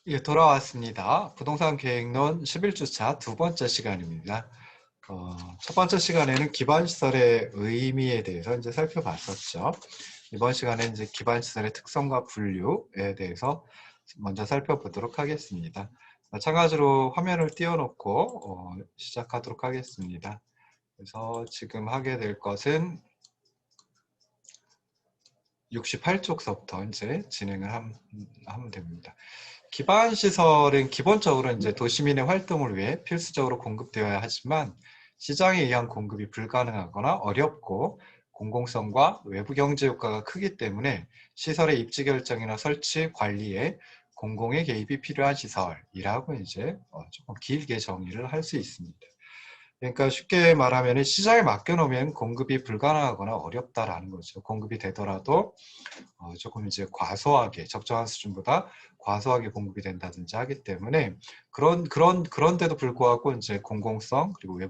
예, 돌아왔습니다. 부동산 계획론 11주차 두 번째 시간입니다. 첫 번째 시간에는 기반시설의 의미에 대해서 이제 살펴봤었죠. 이번 시간에는 이제 기반시설의 특성과 분류에 대해서 먼저 살펴보도록 하겠습니다. 마찬가지로 화면을 띄워놓고 시작하도록 하겠습니다. 그래서 지금 하게 될 것은 68쪽서부터 이제 진행을 하면 됩니다. 기반 시설은 기본적으로 이제 도시민의 활동을 위해 필수적으로 공급되어야 하지만 시장에 의한 공급이 불가능하거나 어렵고 공공성과 외부 경제 효과가 크기 때문에 시설의 입지 결정이나 설치, 관리에 공공의 개입이 필요한 시설이라고 이제 조금 길게 정의를 할 수 있습니다. 그러니까 쉽게 말하면 시장에 맡겨놓으면 공급이 불가능하거나 어렵다라는 거죠. 공급이 되더라도 조금 이제 과소하게 적정한 수준보다 과소하게 공급이 된다든지 하기 때문에 그런데도 불구하고 이제 공공성 그리고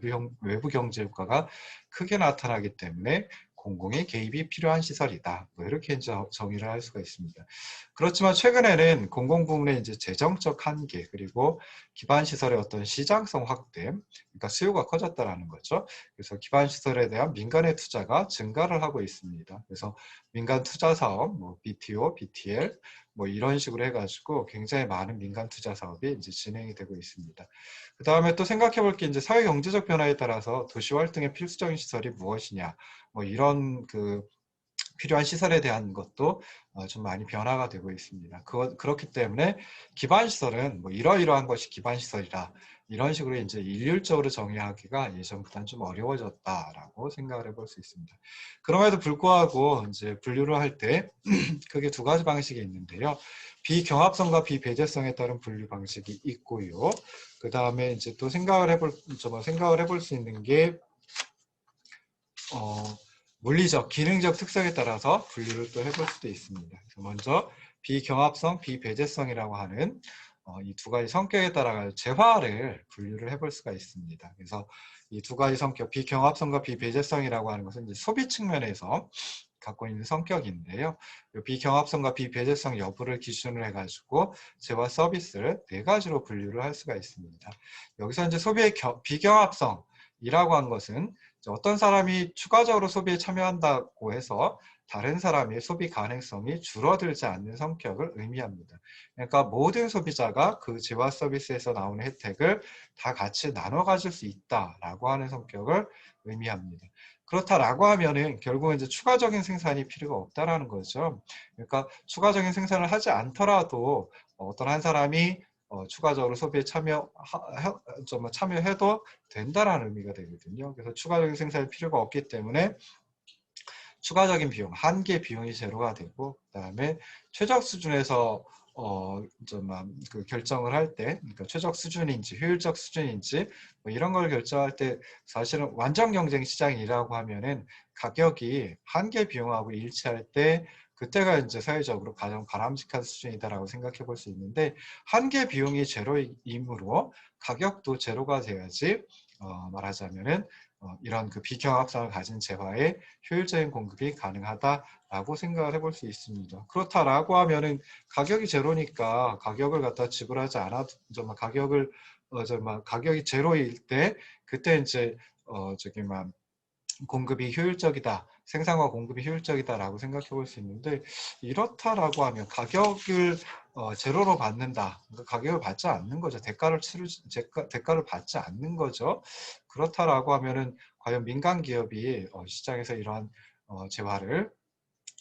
외부 경제 효과가 크게 나타나기 때문에 공공의 개입이 필요한 시설이다. 뭐 이렇게 이제 정의를 할 수가 있습니다. 그렇지만 최근에는 공공 부문의 이제 재정적 한계 그리고 기반 시설의 어떤 시장성 확대, 그러니까 수요가 커졌다라는 거죠. 그래서 기반 시설에 대한 민간의 투자가 증가를 하고 있습니다. 그래서 민간 투자 사업, 뭐 BTO, BTL, 뭐 이런 식으로 해가지고 굉장히 많은 민간 투자 사업이 이제 진행이 되고 있습니다. 그 다음에 또 생각해 볼 게 이제 사회 경제적 변화에 따라서 도시 활동의 필수적인 시설이 무엇이냐, 뭐 이런 필요한 시설에 대한 것도 좀 많이 변화가 되고 있습니다. 그렇기 때문에 기반 시설은 뭐 이러이러한 것이 기반 시설이라 이런 식으로 이제 일률적으로 정의하기가 예전보다는 좀 어려워졌다라고 생각을 해볼 수 있습니다. 그럼에도 불구하고 이제 분류를 할 때 크게 두 가지 방식이 있는데요. 비경합성과 비배제성에 따른 분류 방식이 있고요. 그 다음에 이제 또 생각을 해볼 수 있는 게 어, 물리적, 기능적 특성에 따라서 분류를 또 해볼 수도 있습니다. 그래서 먼저 비경합성, 비배제성이라고 하는 이 두 가지 성격에 따라 재화를 분류를 해볼 수가 있습니다. 그래서 이 두 가지 성격, 비경합성과 비배제성이라고 하는 것은 이제 소비 측면에서 갖고 있는 성격인데요. 비경합성과 비배제성 여부를 기준으로 해가지고 재화 서비스를 네 가지로 분류를 할 수가 있습니다. 여기서 이제 소비의 비경합성이라고 하는 것은 어떤 사람이 추가적으로 소비에 참여한다고 해서 다른 사람의 소비 가능성이 줄어들지 않는 성격을 의미합니다. 그러니까 모든 소비자가 그 재화 서비스에서 나오는 혜택을 다 같이 나눠 가질 수 있다라고 하는 성격을 의미합니다. 그렇다라고 하면은 결국은 이제 추가적인 생산이 필요가 없다라는 거죠. 그러니까 추가적인 생산을 하지 않더라도 어떤 한 사람이 추가적으로 소비에 참여해도 된다라는 의미가 되거든요. 그래서 추가적인 생산이 필요가 없기 때문에 추가적인 비용, 한계 비용이 제로가 되고, 그다음에 최적 수준에서 그 결정을 할 때, 그러니까 최적 수준인지 효율적 수준인지 뭐 이런 걸 결정할 때 사실은 완전 경쟁 시장이라고 하면은 가격이 한계 비용하고 일치할 때 그때가 이제 사회적으로 가장 바람직한 수준이다라고 생각해 볼 수 있는데 한계 비용이 제로이므로 가격도 제로가 돼야지 말하자면은 이런 그 비경합성을 가진 재화의 효율적인 공급이 가능하다라고 생각을 해볼 수 있습니다. 그렇다라고 하면은 가격이 제로니까 가격을 갖다 지불하지 않아도 정말 가격이 제로일 때 그때 이제 저기 공급이 효율적이다. 생산과 공급이 효율적이다라고 생각해 볼 수 있는데 이렇다라고 하면 가격을 제로로 받는다. 그러니까 가격을 받지 않는 거죠. 대가를 받지 않는 거죠. 그렇다라고 하면은 과연 민간 기업이 시장에서 이러한 재화를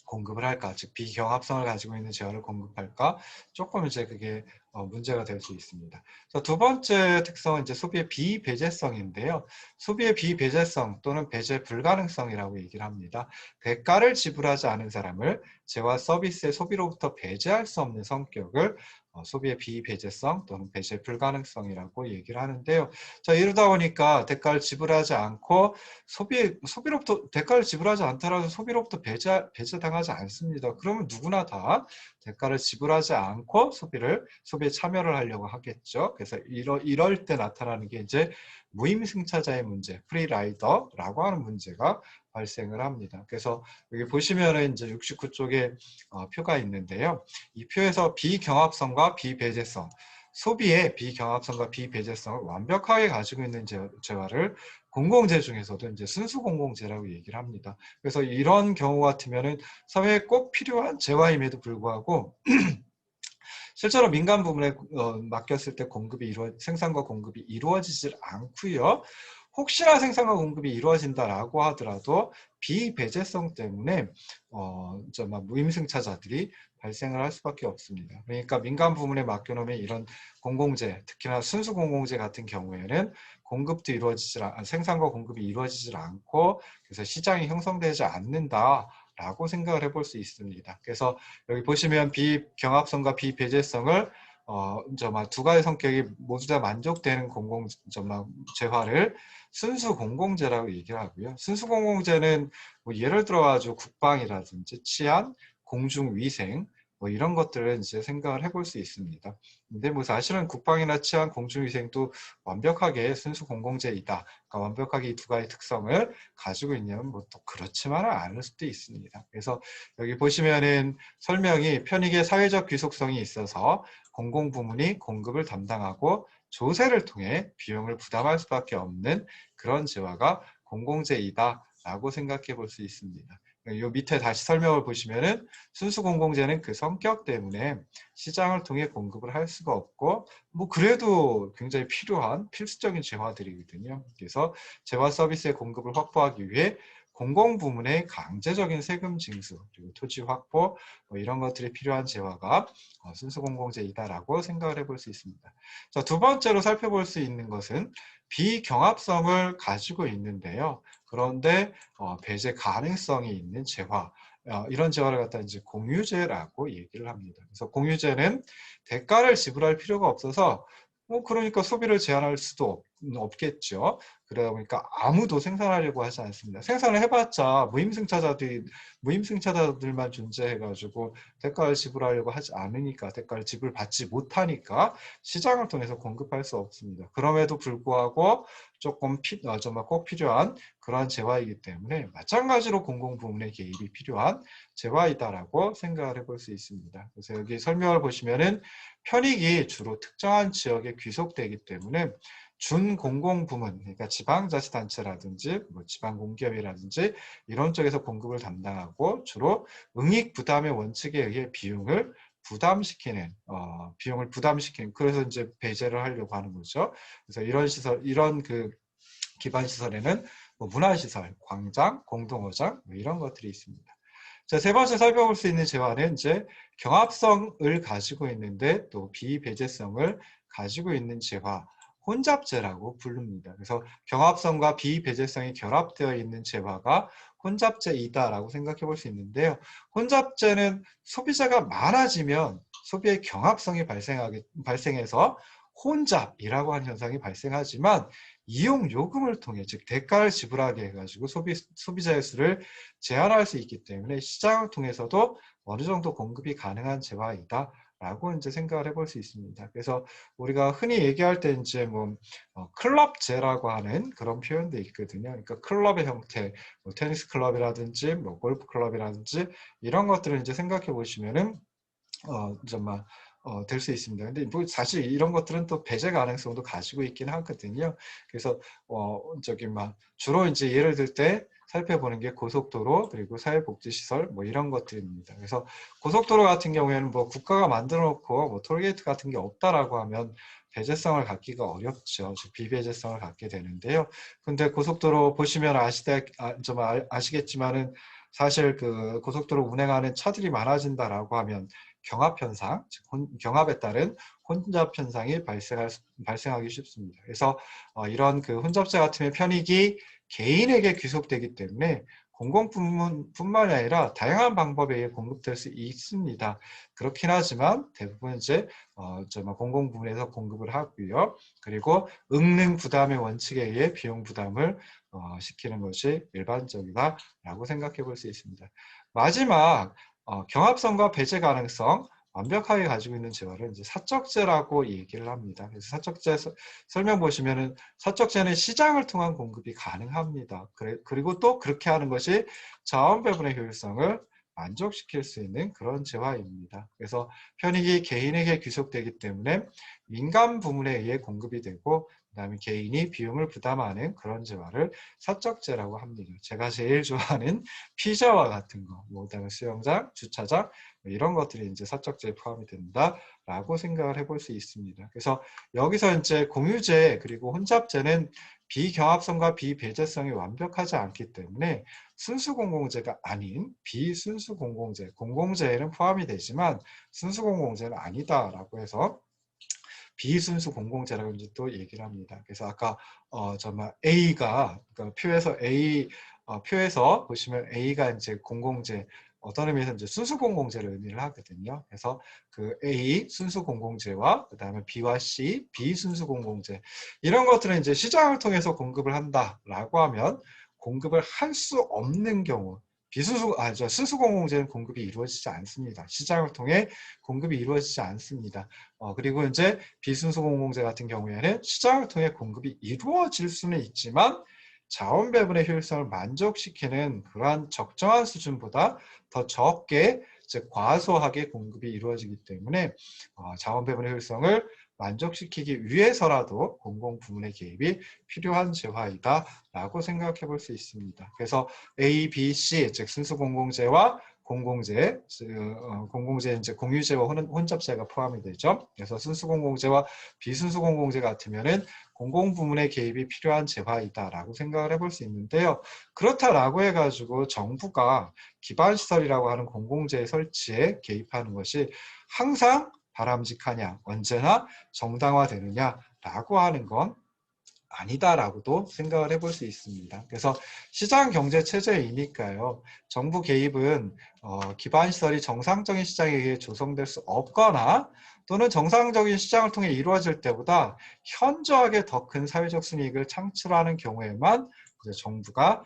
공급을 할까, 즉 비경합성을 가지고 있는 재화를 공급할까, 조금 이제 그게 문제가 될 수 있습니다. 그래서 두 번째 특성은 이제 소비의 비배제성인데요. 소비의 비배제성 또는 배제 불가능성이라고 얘기를 합니다. 대가를 지불하지 않은 사람을 재화 서비스의 소비로부터 배제할 수 없는 성격을 소비의 비배제성 또는 배제 불가능성이라고 얘기를 하는데요. 자, 이러다 보니까 대가를 지불하지 않고 소비로부터 대가를 지불하지 않더라도 소비로부터 배제당하지 않습니다. 그러면 누구나 다 대가를 지불하지 않고 소비에 참여를 하려고 하겠죠. 그래서 이럴 때 나타나는 게 이제 무임승차자의 문제, 프리라이더라고 하는 문제가 발생을 합니다. 그래서 여기 보시면은 이제 69쪽에 표가 있는데요. 이 표에서 비경합성과 비배제성, 소비의 비경합성과 비배제성을 완벽하게 가지고 있는 재화를 공공재 중에서도 이제 순수 공공재라고 얘기를 합니다. 그래서 이런 경우 같으면은 사회에 꼭 필요한 재화임에도 불구하고 실제로 민간 부문에 맡겼을 때 생산과 공급이 이루어지질 않고요. 혹시나 생산과 공급이 이루어진다라고 하더라도 비배제성 때문에 무임승차자들이 발생을 할 수밖에 없습니다. 그러니까 민간 부문에 맡겨놓으면 이런 공공재, 특히나 순수 공공재 같은 경우에는 생산과 공급이 이루어지질 않고 그래서 시장이 형성되지 않는다라고 생각을 해볼 수 있습니다. 그래서 여기 보시면 비경합성과 비배제성을 두 가지 성격이 모두 다 만족되는 재화를 순수 공공재라고 얘기를 하고요. 순수 공공재는 뭐 예를 들어가지고 국방이라든지 치안, 공중위생 뭐 이런 것들을 이제 생각을 해볼 수 있습니다. 근데 뭐 사실은 국방이나 치안, 공중위생도 완벽하게 순수 공공재이다. 그러니까 완벽하게 이 두 가지 특성을 가지고 있냐면 뭐 또 그렇지만은 않을 수도 있습니다. 그래서 여기 보시면은 설명이 편익의 사회적 귀속성이 있어서 공공부문이 공급을 담당하고 조세를 통해 비용을 부담할 수밖에 없는 그런 재화가 공공재이다 라고 생각해 볼 수 있습니다. 이 밑에 다시 설명을 보시면은 순수 공공재는 그 성격 때문에 시장을 통해 공급을 할 수가 없고 뭐 그래도 굉장히 필요한 필수적인 재화들이거든요. 그래서 재화 서비스의 공급을 확보하기 위해 공공부문의 강제적인 세금 징수 그리고 토지 확보 뭐 이런 것들이 필요한 재화가 순수 공공재이다라고 생각을 해볼 수 있습니다. 자, 두 번째로 살펴볼 수 있는 것은 비경합성을 가지고 있는데요. 그런데 배제 가능성이 있는 재화 이런 재화를 갖다 이제 공유재라고 얘기를 합니다. 그래서 공유재는 대가를 지불할 필요가 없어서 그러니까 소비를 제한할 수도 없겠죠. 그러다 보니까 아무도 생산하려고 하지 않습니다. 생산을 해봤자 무임승차자들만 존재해가지고 대가를 지불하려고 하지 않으니까 대가를 지불받지 못하니까 시장을 통해서 공급할 수 없습니다. 그럼에도 불구하고 정말 꼭 필요한 그러한 재화이기 때문에 마찬가지로 공공부문의 개입이 필요한 재화이다라고 생각을 해볼 수 있습니다. 그래서 여기 설명을 보시면은 편익이 주로 특정한 지역에 귀속되기 때문에 준공공부문, 그러니까 지방자치단체라든지 뭐 지방공기업이라든지 이런 쪽에서 공급을 담당하고 주로 응익부담의 원칙에 의해 비용을 부담시키는 그래서 이제 배제를 하려고 하는 거죠. 그래서 이런 그 기반 시설에는 뭐 문화시설, 광장, 공동어장 뭐 이런 것들이 있습니다. 자, 세 번째 살펴볼 수 있는 재화는 이제 경합성을 가지고 있는데 또 비배제성을 가지고 있는 재화, 혼잡재라고 부릅니다. 그래서 경합성과 비배제성이 결합되어 있는 재화가 혼잡재이다라고 생각해 볼 수 있는데요. 혼잡재는 소비자가 많아지면 소비의 경합성이 발생해서 혼잡이라고 하는 현상이 발생하지만 이용 요금을 통해 즉 대가를 지불하게 해가지고 소비자의 수를 제한할 수 있기 때문에 시장을 통해서도 어느 정도 공급이 가능한 재화이다. 라고 이제 생각을 해볼 수 있습니다. 그래서 우리가 흔히 얘기할 때 이제 클럽제라고 하는 그런 표현도 있거든요. 그러니까 클럽의 형태, 뭐 테니스 클럽이라든지 뭐 골프 클럽이라든지 이런 것들을 이제 생각해 보시면은 정말 될 수 있습니다. 근데 뭐 사실 이런 것들은 또 배제 가능성도 가지고 있긴 하거든요. 그래서 주로 이제 예를 들 때 살펴보는 게 고속도로 그리고 사회복지시설 뭐 이런 것들입니다. 그래서 고속도로 같은 경우에는 뭐 국가가 만들어 놓고 뭐 톨게이트 같은 게 없다라고 하면 배제성을 갖기가 어렵죠. 즉 비배제성을 갖게 되는데요. 근데 고속도로 보시면 아시겠지만은 사실 그 고속도로 운행하는 차들이 많아진다라고 하면 경합 현상, 즉 경합에 따른 혼잡 현상이 발생하기 쉽습니다. 그래서 이런 그 혼잡재 같은 편익이 개인에게 귀속되기 때문에 공공부문뿐만 아니라 다양한 방법에 의해 공급될 수 있습니다. 그렇긴 하지만 대부분 이제 공공부문에서 공급을 하고요. 그리고 응능 부담의 원칙에 의해 비용 부담을 시키는 것이 일반적이다라고 생각해 볼 수 있습니다. 마지막 경합성과 배제 가능성 완벽하게 가지고 있는 재화를 이제 사적재라고 얘기를 합니다. 그래서 사적재 설명 보시면은 사적재는 시장을 통한 공급이 가능합니다. 그리고 또 그렇게 하는 것이 자원 배분의 효율성을 만족시킬 수 있는 그런 재화입니다. 그래서 편익이 개인에게 귀속되기 때문에 민간 부문에 의해 공급이 되고 그다음에 개인이 비용을 부담하는 그런 재화를 사적재라고 합니다. 제가 제일 좋아하는 피자와 같은 거, 뭐 그다음에 수영장, 주차장 이런 것들이 이제 사적재에 포함이 된다라고 생각을 해볼 수 있습니다. 그래서 여기서 이제 공유재 그리고 혼잡재는 비경합성과 비배제성이 완벽하지 않기 때문에 순수 공공재가 아닌 비순수 공공재, 공공재에는 포함이 되지만 순수 공공재는 아니다라고 해서 비순수 공공재라고 이제 또 얘기를 합니다. 그래서 아까 정말 A가 그러니까 표에서 보시면 A가 이제 공공재 어떤 의미에서 이제 순수 공공재를 의미를 하거든요. 그래서 그 A 순수 공공재와 그다음에 B와 C 비순수 공공재 이런 것들은 이제 시장을 통해서 공급을 한다라고 하면 공급을 할 수 없는 경우 순수 공공재는 공급이 이루어지지 않습니다. 시장을 통해 공급이 이루어지지 않습니다. 그리고 이제 비순수 공공재 같은 경우에는 시장을 통해 공급이 이루어질 수는 있지만 자원 배분의 효율성을 만족시키는 그러한 적정한 수준보다 더 적게 즉 과소하게 공급이 이루어지기 때문에 자원 배분의 효율성을 만족시키기 위해서라도 공공 부문의 개입이 필요한 재화이다라고 생각해 볼 수 있습니다. 그래서 A, B, C 즉 순수 공공재와 공공재, 공공재 이제 공유재와 혼잡재가 포함이 되죠. 그래서 순수 공공재와 비순수 공공재 같으면은 공공 부문의 개입이 필요한 재화이다라고 생각을 해볼 수 있는데요. 그렇다라고 해가지고 정부가 기반시설이라고 하는 공공재 설치에 개입하는 것이 항상 바람직하냐, 언제나 정당화되느냐라고 하는 건 아니다라고도 생각을 해볼 수 있습니다. 그래서 시장 경제 체제이니까요. 정부 개입은 기반시설이 정상적인 시장에 의해 조성될 수 없거나 또는 정상적인 시장을 통해 이루어질 때보다 현저하게 더 큰 사회적 순이익을 창출하는 경우에만 정부가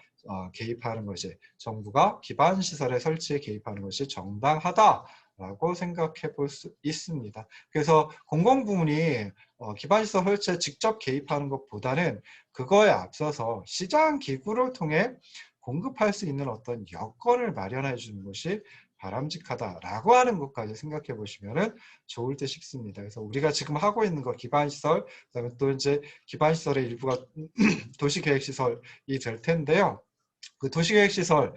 개입하는 것이 정부가 기반시설의 설치에 개입하는 것이 정당하다라고 생각해 볼 수 있습니다. 그래서 공공부문이 기반시설 설치에 직접 개입하는 것보다는 그거에 앞서서 시장 기구를 통해 공급할 수 있는 어떤 여건을 마련해 주는 것이 바람직하다라고 하는 것까지 생각해 보시면 좋을 듯 싶습니다. 그래서 우리가 지금 하고 있는 거 기반시설, 그다음에 또 이제 기반시설의 일부가 도시계획시설이 될 텐데요. 그 도시계획시설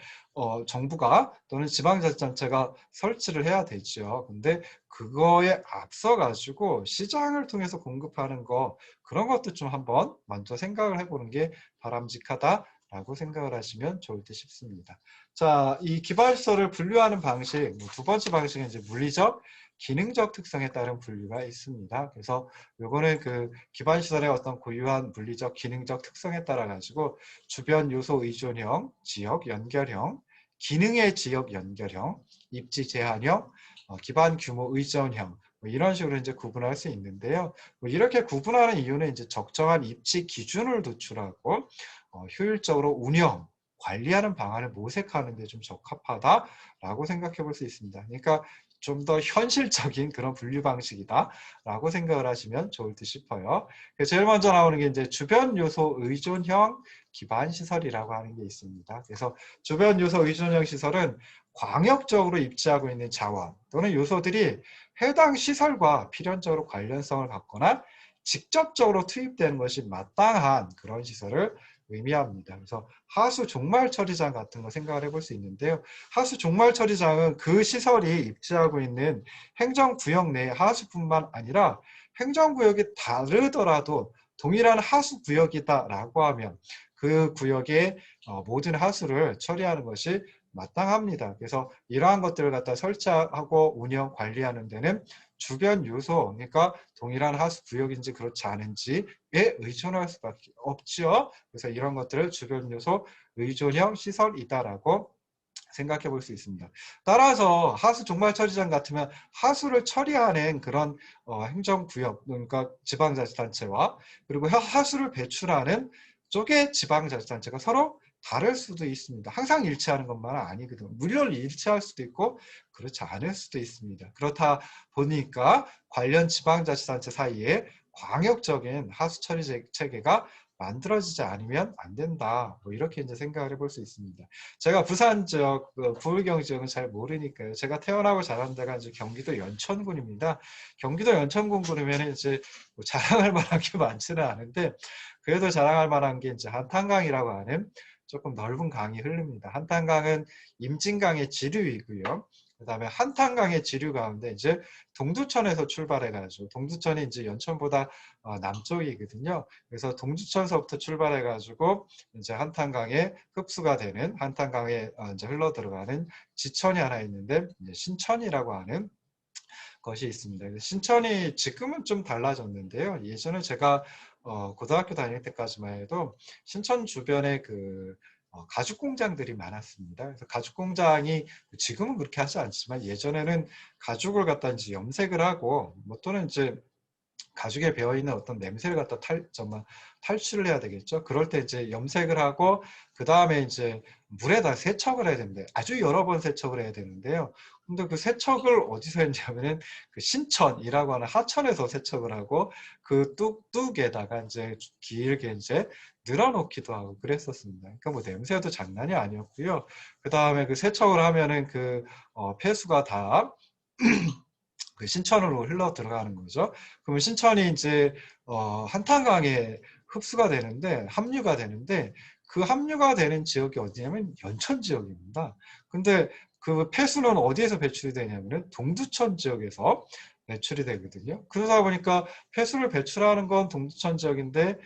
정부가 또는 지방자치단체가 설치를 해야 되죠. 근데 그거에 앞서 가지고 시장을 통해서 공급하는 거 그런 것도 좀 한번 먼저 생각을 해보는 게 바람직하다라고 생각을 하시면 좋을 듯 싶습니다. 자, 이 기반시설을 분류하는 방식, 두 번째 방식은 이제 물리적, 기능적 특성에 따른 분류가 있습니다. 그래서 요거는 그 기반시설의 어떤 고유한 물리적, 기능적 특성에 따라 가지고 주변 요소 의존형, 지역 연결형, 기능의 지역 연결형, 입지 제한형, 기반 규모 의존형 이런 식으로 이제 구분할 수 있는데요. 이렇게 구분하는 이유는 이제 적정한 입지 기준을 도출하고 효율적으로 운영, 관리하는 방안을 모색하는 데 좀 적합하다라고 생각해 볼 수 있습니다. 그러니까 좀 더 현실적인 그런 분류 방식이다라고 생각을 하시면 좋을 듯 싶어요. 제일 먼저 나오는 게 이제 주변 요소 의존형 기반 시설이라고 하는 게 있습니다. 그래서 주변 요소 의존형 시설은 광역적으로 입지하고 있는 자원 또는 요소들이 해당 시설과 필연적으로 관련성을 갖거나 직접적으로 투입되는 것이 마땅한 그런 시설을 의미합니다. 그래서 하수 종말 처리장 같은 거 생각을 해볼 수 있는데요. 하수 종말 처리장은 그 시설이 입지하고 있는 행정구역 내 하수뿐만 아니라 행정구역이 다르더라도 동일한 하수구역이다라고 하면 그 구역의 모든 하수를 처리하는 것이 마땅합니다. 그래서 이러한 것들을 갖다 설치하고 운영 관리하는 데는 주변 요소, 그러니까 동일한 하수 구역인지 그렇지 않은지에 의존할 수밖에 없죠. 그래서 이런 것들을 주변 요소 의존형 시설이다라고 생각해 볼 수 있습니다. 따라서 하수 종말 처리장 같으면 하수를 처리하는 그런 행정구역, 그러니까 지방자치단체와 그리고 하수를 배출하는 쪽의 지방자치단체가 서로 다를 수도 있습니다. 항상 일치하는 것만은 아니거든요. 물론 일치할 수도 있고 그렇지 않을 수도 있습니다. 그렇다 보니까 관련 지방자치단체 사이에 광역적인 하수 처리 체계가 만들어지지 않으면 안 된다. 뭐 이렇게 이제 생각을 해볼 수 있습니다. 제가 부산 지역, 부울경 지역은 잘 모르니까요. 제가 태어나고 자란 데가 이제 경기도 연천군입니다. 경기도 연천군 그러면 이제 뭐 자랑할 만한 게 많지는 않은데 그래도 자랑할 만한 게 이제 한탄강이라고 하는 조금 넓은 강이 흐릅니다. 한탄강은 임진강의 지류이고요. 그다음에 한탄강의 지류 가운데 이제 동두천에서 출발해가지고 동두천이 이제 연천보다 남쪽이거든요. 그래서 동두천서부터 출발해가지고 이제 한탄강에 흡수가 되는 한탄강에 이제 흘러 들어가는 지천이 하나 있는데 이제 신천이라고 하는 것이 있습니다. 신천이 지금은 좀 달라졌는데요. 예전에 제가 고등학교 다닐 때까지만 해도 신천 주변에 그 가죽 공장들이 많았습니다. 그래서 가죽 공장이 지금은 그렇게 하지 않지만 예전에는 가죽을 갖다 이제 염색을 하고 뭐 또는 이제 가죽에 배어있는 어떤 냄새를 갖다 정말 탈출을 해야 되겠죠. 그럴 때 이제 염색을 하고 그 다음에 이제 물에다 세척을 해야 되는데 아주 여러 번 세척을 해야 되는데요. 근데 그 세척을 어디서 했냐면은 그 신천이라고 하는 하천에서 세척을 하고 그 뚝뚝에다가 이제 길게 이제 늘어놓기도 하고 그랬었습니다. 그러니까 뭐 냄새도 장난이 아니었고요. 그 다음에 그 세척을 하면은 그 폐수가 다 그 신천으로 흘러 들어가는 거죠. 그러면 신천이 이제 한탄강에 흡수가 되는데 합류가 되는데 그 합류가 되는 지역이 어디냐면 연천 지역입니다. 근데 그 폐수는 어디에서 배출이 되냐면은 동두천 지역에서 배출이 되거든요. 그러다 보니까 폐수를 배출하는 건 동두천 지역인데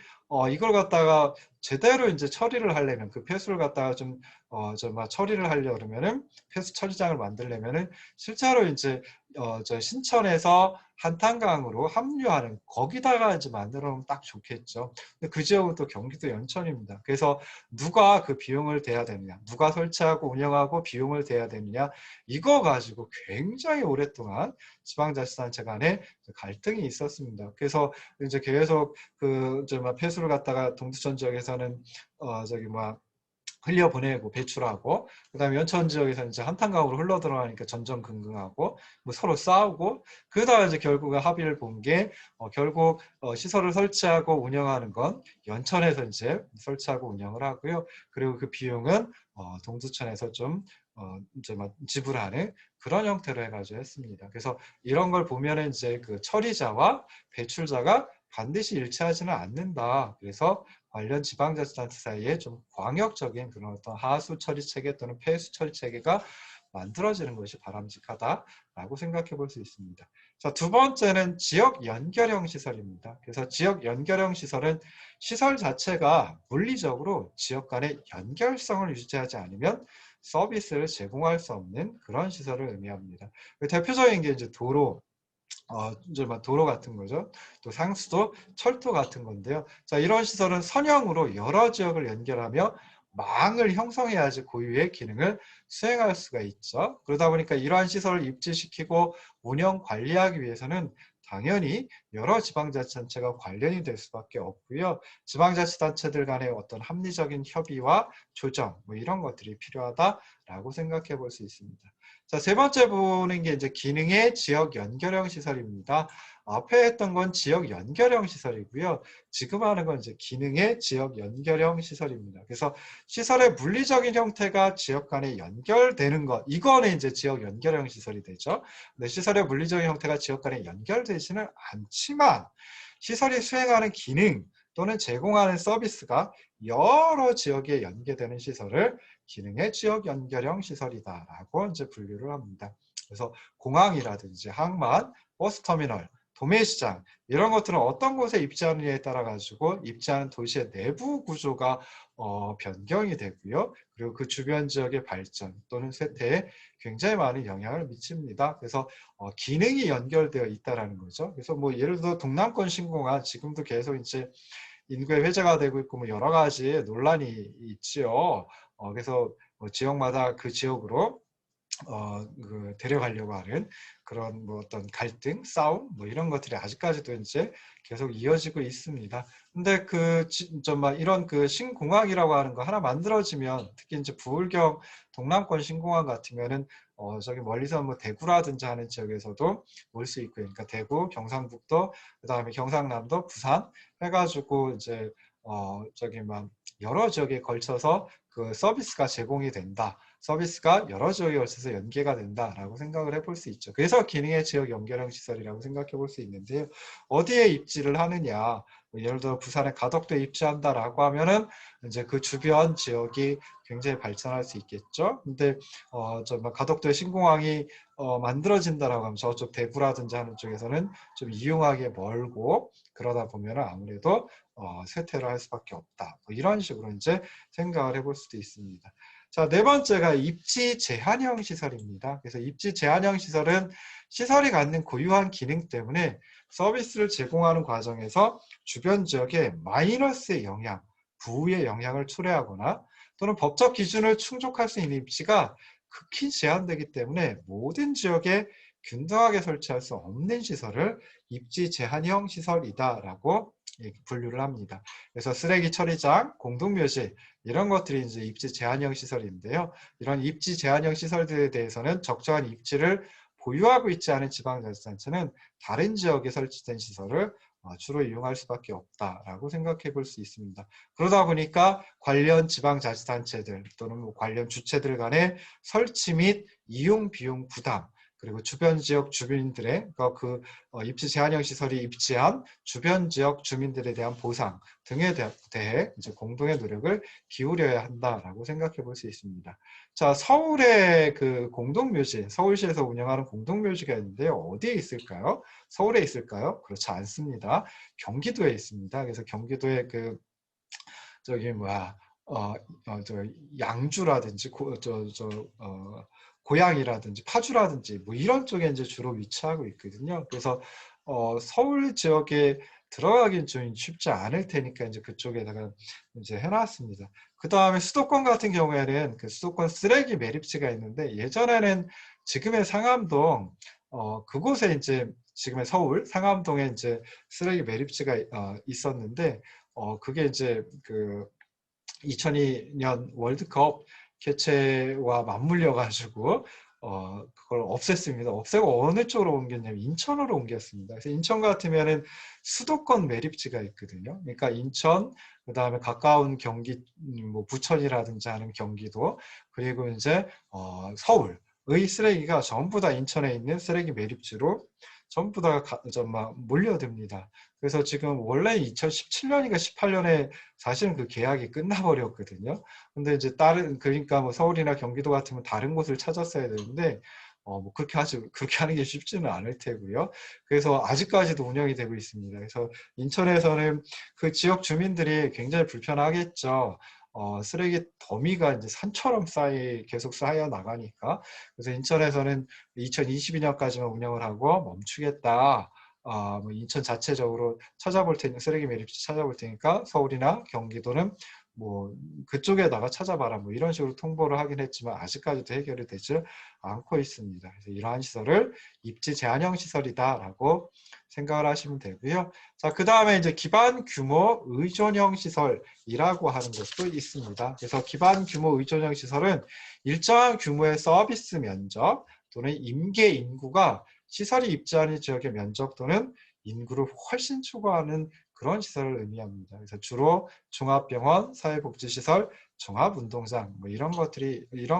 이걸 갖다가 제대로 이제 처리를 하려면 그 폐수를 갖다가 좀 처리를 하려 그러면은 폐수 처리장을 만들려면은 실제로 이제 저 신천에서 한탄강으로 합류하는 거기다가 이제 만들어 놓으면 딱 좋겠죠. 근데 그 지역은 또 경기도 연천입니다. 그래서 누가 그 비용을 대야 되느냐, 누가 설치하고 운영하고 비용을 대야 되느냐, 이거 가지고 굉장히 오랫동안 지방자치단체 간에 갈등이 있었습니다. 그래서 이제 계속 그 폐수를 갖다가 동두천 지역에서는 흘려보내고 배출하고 그다음에 연천 지역에서 이제 한탄강으로 흘러 들어가니까 전전긍긍하고 뭐 서로 싸우고 그러다가 이제 결국에 합의를 본 게 결국 시설을 설치하고 운영하는 건 연천에서 이제 설치하고 운영을 하고요. 그리고 그 비용은 동두천에서 좀 이제 지불하는 그런 형태로 해가지고 했습니다. 그래서 이런 걸 보면은 이제 그 처리자와 배출자가 반드시 일치하지는 않는다. 그래서 관련 지방자치단체 사이에 좀 광역적인 그런 어떤 하수 처리 체계 또는 폐수 처리 체계가 만들어지는 것이 바람직하다라고 생각해 볼 수 있습니다. 자, 두 번째는 지역 연결형 시설입니다. 그래서 지역 연결형 시설은 시설 자체가 물리적으로 지역 간의 연결성을 유지하지 않으면 서비스를 제공할 수 없는 그런 시설을 의미합니다. 대표적인 게 이제 이제 도로 같은 거죠. 또 상수도, 철도 같은 건데요. 자, 이런 시설은 선형으로 여러 지역을 연결하며 망을 형성해야지 고유의 기능을 수행할 수가 있죠. 그러다 보니까 이러한 시설을 입지시키고 운영 관리하기 위해서는 당연히 여러 지방자치단체가 관련이 될 수밖에 없고요. 지방자치단체들 간의 어떤 합리적인 협의와 조정 뭐 이런 것들이 필요하다라고 생각해 볼 수 있습니다. 자, 세 번째 보는 게 이제 기능의 지역 연결형 시설입니다. 앞에 했던 건 지역 연결형 시설이고요. 지금 하는 건 이제 기능의 지역 연결형 시설입니다. 그래서 시설의 물리적인 형태가 지역 간에 연결되는 것, 이거는 이제 지역 연결형 시설이 되죠. 근데 시설의 물리적인 형태가 지역 간에 연결되지는 않지만 시설이 수행하는 기능 또는 제공하는 서비스가 여러 지역에 연계되는 시설을 기능의 지역 연결형 시설이다라고 이제 분류를 합니다. 그래서 공항이라든지 항만, 버스터미널, 도매시장 이런 것들은 어떤 곳에 입지하느냐에 따라 가지고 입지하는 도시의 내부 구조가 변경이 되고요. 그리고 그 주변 지역의 발전 또는 쇠퇴에 굉장히 많은 영향을 미칩니다. 그래서 기능이 연결되어 있다라는 거죠. 그래서 뭐 예를 들어 동남권 신공항 지금도 계속 이제 인구의 회자가 되고 있고 뭐 여러 가지 논란이 있지요. 그래서 지역마다 그 지역으로 데려가려고 하는 그런 뭐 어떤 갈등, 싸움, 뭐 이런 것들이 아직까지도 이제 계속 이어지고 있습니다. 근데 이런 그 신공항이라고 하는 거 하나 만들어지면, 특히 이제 부울경 동남권 신공항 같으면은 저기 멀리서 뭐 대구라든지 하는 지역에서도 올 수 있고요. 그러니까 대구, 경상북도, 그다음에 경상남도, 부산 해가지고 이제 저기 막 여러 지역에 걸쳐서 그 서비스가 제공이 된다. 서비스가 여러 지역에 걸쳐서 연계가 된다라고 생각을 해볼 수 있죠. 그래서 기능의 지역 연결형 시설이라고 생각해 볼 수 있는데요. 어디에 입지를 하느냐. 예를 들어 부산에 가덕도에 입지한다라고 하면은 이제 그 주변 지역이 굉장히 발전할 수 있겠죠. 근데 가덕도에 신공항이 만들어진다라고 하면 저쪽 대구라든지 하는 쪽에서는 좀 이용하기 멀고, 그러다 보면 아무래도 쇠퇴를 할 수밖에 없다. 뭐 이런 식으로 이제 생각을 해볼 수도 있습니다. 자, 네 번째가 입지 제한형 시설입니다. 그래서 입지 제한형 시설은 시설이 갖는 고유한 기능 때문에 서비스를 제공하는 과정에서 주변 지역에 마이너스의 영향, 부의 영향을 초래하거나 또는 법적 기준을 충족할 수 있는 입지가 극히 제한되기 때문에 모든 지역에 균등하게 설치할 수 없는 시설을 입지 제한형 시설이다라고 분류를 합니다. 그래서 쓰레기 처리장, 공동묘지 이런 것들이 이제 입지 제한형 시설인데요. 이런 입지 제한형 시설들에 대해서는 적정한 입지를 보유하고 있지 않은 지방자치단체는 다른 지역에 설치된 시설을 주로 이용할 수밖에 없다라고 생각해 볼 수 있습니다. 그러다 보니까 관련 지방자치단체들 또는 뭐 관련 주체들 간의 설치 및 이용 비용 부담, 그리고 주변 지역 주민들의 입지 제한형 시설이 입지한 주변 지역 주민들에 대한 보상 등에 대해 이제 공동의 노력을 기울여야 한다라고 생각해 볼 수 있습니다. 자, 서울의 그 공동묘지, 서울시에서 운영하는 공동묘지가 있는데요. 어디에 있을까요? 서울에 있을까요? 그렇지 않습니다. 경기도에 있습니다. 그래서 경기도의 양주라든지 고양이라든지 파주라든지 뭐 이런 쪽에 이제 주로 위치하고 있거든요. 그래서 서울 지역에 들어가긴 좀 쉽지 않을 테니까 이제 그쪽에다가 이제 해놨습니다. 그 다음에 수도권 같은 경우에는 그 수도권 쓰레기 매립지가 있는데, 예전에는 지금의 상암동 그곳에 이제 지금의 서울 상암동에 이제 쓰레기 매립지가 있었는데, 그게 이제 그 2002년 월드컵 개최와 맞물려 가지고 그걸 없앴습니다. 없애고 어느 쪽으로 옮겼냐면 인천으로 옮겼습니다. 그래서 인천 같으면은 수도권 매립지가 있거든요. 그러니까 인천, 그다음에 가까운 경기 뭐 부천이라든지 하는 경기도, 그리고 이제 서울의 쓰레기가 전부 다 인천에 있는 쓰레기 매립지로 전부 다 몰려듭니다. 그래서 지금 원래 2017년인가 18년에 사실은 그 계약이 끝나버렸거든요. 근데 이제 그러니까 뭐 서울이나 경기도 같으면 다른 곳을 찾았어야 되는데, 뭐 그렇게 하는 게 쉽지는 않을 테고요. 그래서 아직까지도 운영이 되고 있습니다. 그래서 인천에서는 그 지역 주민들이 굉장히 불편하겠죠. 쓰레기 더미가 이제 산처럼 계속 쌓여 나가니까. 그래서 인천에서는 2022년까지만 운영을 하고 멈추겠다. 뭐 인천 자체적으로 쓰레기 매립지 찾아볼 테니까 서울이나 경기도는 뭐 그쪽에다가 찾아봐라, 뭐 이런 식으로 통보를 하긴 했지만 아직까지도 해결이 되지 않고 있습니다. 그래서 이러한 시설을 입지 제한형 시설이다라고 생각을 하시면 되고요. 자, 그 다음에 이제 기반 규모 의존형 시설이라고 하는 것도 있습니다. 그래서 기반 규모 의존형 시설은 일정한 규모의 서비스 면적 또는 임계 인구가 시설이 입지하는 지역의 면적 또는 인구를 훨씬 초과하는 그런 시설을 의미합니다. 그래서 주로 종합병원, 사회복지시설, 종합운동장 뭐 이런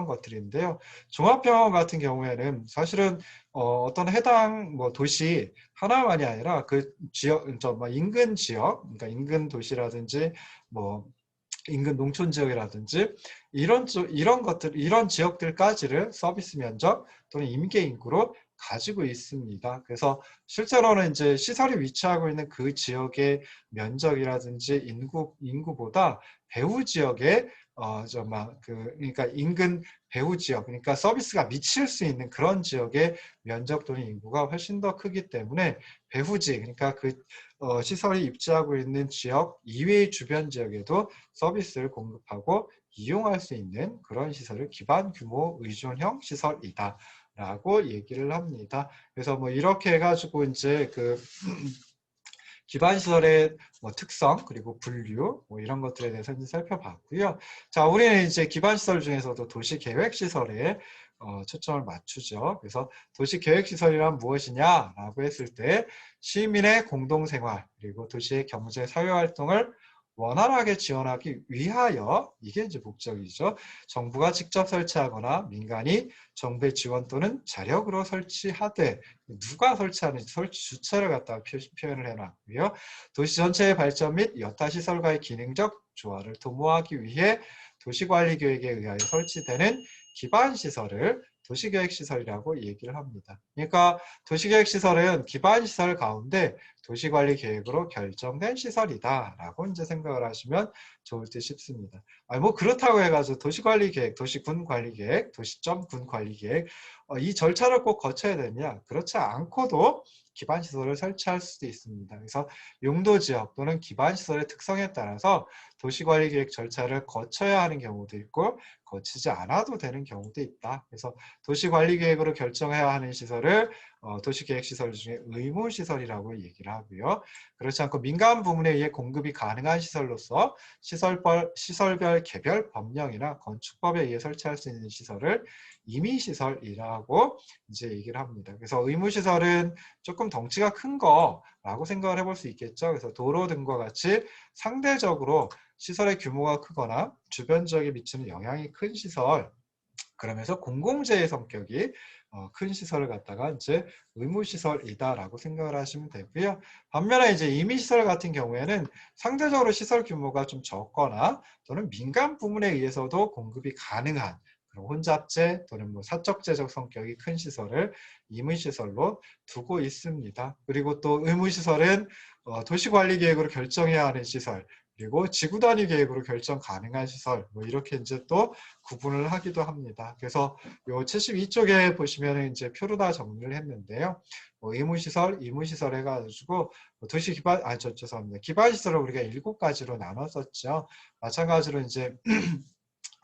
것들인데요. 종합병원 같은 경우에는 사실은 어떤 해당 뭐 도시 하나만이 아니라 그 지역, 인근 지역, 그러니까 인근 도시라든지 뭐 인근 농촌 지역이라든지 이런 지역들까지를 서비스 면적 또는 임계 인구로 가지고 있습니다. 그래서 실제로는 이제 시설이 위치하고 있는 그 지역의 면적이라든지 인구보다 배후 지역의 그러니까 인근 배후 지역, 그러니까 서비스가 미칠 수 있는 그런 지역의 면적 또는 인구가 훨씬 더 크기 때문에 배후지, 그러니까 시설이 입지하고 있는 지역 이외의 주변 지역에도 서비스를 공급하고 이용할 수 있는 그런 시설을 기반 규모 의존형 시설이다 라고 얘기를 합니다. 그래서 뭐 이렇게 해가지고 이제 그 기반 시설의 뭐 특성 그리고 분류 뭐 이런 것들에 대해서 이제 살펴봤고요. 자, 우리는 이제 기반 시설 중에서도 도시 계획 시설에 초점을 맞추죠. 그래서 도시 계획 시설이란 무엇이냐라고 했을 때 시민의 공동생활 그리고 도시의 경제 사회 활동을 원활하게 지원하기 위하여 이게 이제 목적이죠. 정부가 직접 설치하거나 민간이 정부의 지원 또는 자력으로 설치하되 누가 설치하는지 설치 주체를 갖다가 표현을 해놨고요. 도시 전체의 발전 및 여타 시설과의 기능적 조화를 도모하기 위해 도시관리계획에 의하여 설치되는 기반시설을 도시계획시설이라고 얘기를 합니다. 그러니까 도시계획시설은 기반시설 가운데 도시관리계획으로 결정된 시설이다라고 이제 생각을 하시면 좋을 듯 싶습니다. 뭐 그렇다고 해가지고 도시관리계획, 도시군관리계획, 도시점군관리계획 이 절차를 꼭 거쳐야 되냐? 그렇지 않고도 기반시설을 설치할 수도 있습니다. 그래서 용도지역 또는 기반시설의 특성에 따라서 도시관리계획 절차를 거쳐야 하는 경우도 있고 거치지 않아도 되는 경우도 있다. 그래서 도시관리계획으로 결정해야 하는 시설을 도시계획시설 중에 의무시설이라고 얘기를 하고요. 그렇지 않고 민간 부문에 의해 공급이 가능한 시설로서 시설별 개별 법령이나 건축법에 의해 설치할 수 있는 시설을 임의시설이라고 이제 얘기를 합니다. 그래서 의무시설은 조금 덩치가 큰 거라고 생각을 해볼 수 있겠죠. 그래서 도로 등과 같이 상대적으로 시설의 규모가 크거나 주변 지역에 미치는 영향이 큰 시설, 그러면서 공공재의 성격이 큰 시설을 갖다가 이제 의무시설이다라고 생각을 하시면 되고요. 반면에 이제 임의시설 같은 경우에는 상대적으로 시설 규모가 좀 적거나 또는 민간 부문에 의해서도 공급이 가능한 그런 혼잡재 또는 뭐 사적재적 성격이 큰 시설을 임의시설로 두고 있습니다. 그리고 또 의무시설은 도시관리계획으로 결정해야 하는 시설, 그리고 지구 단위 계획으로 결정 가능한 시설, 뭐 이렇게 이제 또 구분을 하기도 합니다. 그래서 요 72쪽에 보시면은 이제 표로 다 정리를 했는데요. 의무시설, 임무시설 해가지고 도시 기반, 죄송합니다. 기반시설을 우리가 7가지로 나눴었죠. 마찬가지로 이제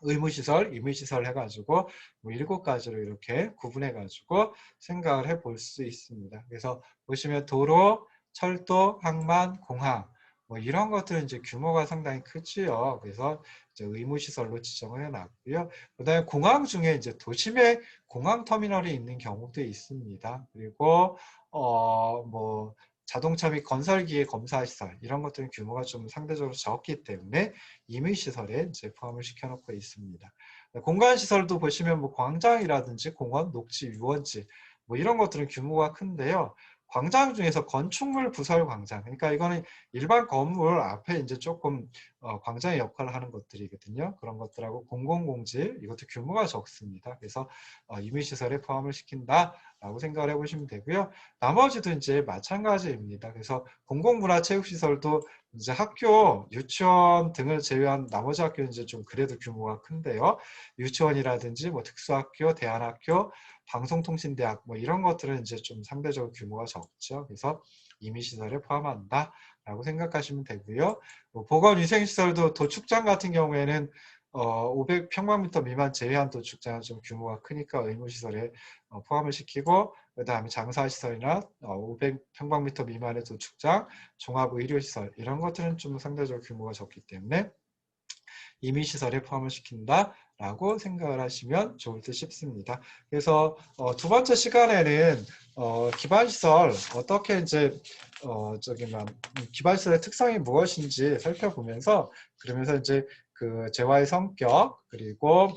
의무시설, 임의시설 해가지고 뭐 7가지로 이렇게 구분해가지고 생각을 해볼 수 있습니다. 그래서 보시면 도로, 철도, 항만, 공항 뭐 이런 것들은 이제 규모가 상당히 크지요. 그래서 이제 의무시설로 지정을 해놨고요. 그다음에 공항 중에 이제 도심에 공항 터미널이 있는 경우도 있습니다. 그리고 뭐 자동차 및 건설기의 검사시설 이런 것들은 규모가 좀 상대적으로 적기 때문에 임의시설에 이제 포함을 시켜놓고 있습니다. 공간시설도 보시면 뭐 광장이라든지 공원, 녹지, 유원지 뭐 이런 것들은 규모가 큰데요. 광장 중에서 건축물 부설 광장, 그러니까 이거는 일반 건물 앞에 이제 조금 광장의 역할을 하는 것들이거든요. 그런 것들하고 공공공지 이것도 규모가 적습니다. 그래서 임의시설에 포함을 시킨다라고 생각을 해보시면 되고요. 나머지도 이제 마찬가지입니다. 그래서 공공문화체육시설도 이제 학교, 유치원 등을 제외한 나머지 학교는 이제 좀 그래도 규모가 큰데요. 유치원이라든지 뭐 특수학교, 대안학교, 방송통신대학 뭐 이런 것들은 이제 좀 상대적으로 규모가 적죠. 그래서 임의시설에 포함한다라고 생각하시면 되고요. 뭐 보건위생시설도 도축장 같은 경우에는 500평방미터 미만 제외한 도축장은 좀 규모가 크니까 의무시설에 포함을 시키고 그 다음에 장사시설이나 500평방미터 미만의 도축장, 종합의료시설 이런 것들은 좀 상대적으로 규모가 적기 때문에 임의시설에 포함을 시킨다라고 생각을 하시면 좋을 듯 싶습니다. 그래서 두 번째 시간에는 기반시설 어떻게 이제 기반시설의 특성이 무엇인지 살펴보면서 그러면서 이제 그 재화의 성격 그리고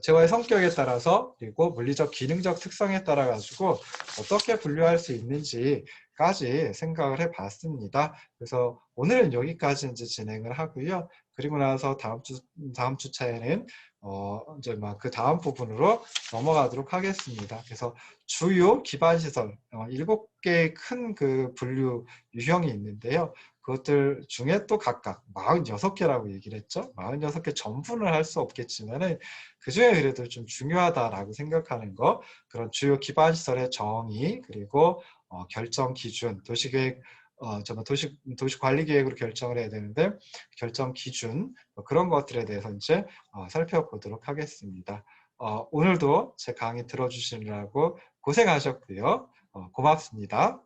재화의 성격에 따라서 그리고 물리적 기능적 특성에 따라 가지고 어떻게 분류할 수 있는지까지 생각을 해봤습니다. 그래서 오늘은 여기까지 이제 진행을 하고요. 그리고 나서 다음 주차에는 이제 그 다음 부분으로 넘어가도록 하겠습니다. 그래서 주요 기반시설 7개의 큰 그 분류 유형이 있는데요. 그것들 중에 또 각각 46개라고 얘기를 했죠. 46개 전부는 할 수 없겠지만은 그 중에 그래도 좀 중요하다라고 생각하는 거, 그런 주요 기반시설의 정의, 그리고 결정 기준, 도시계획 정말 도시 관리 계획으로 결정을 해야 되는데 결정 기준 그런 것들에 대해서 이제 살펴보도록 하겠습니다. 오늘도 제 강의 들어주시느라고 고생하셨고요. 고맙습니다.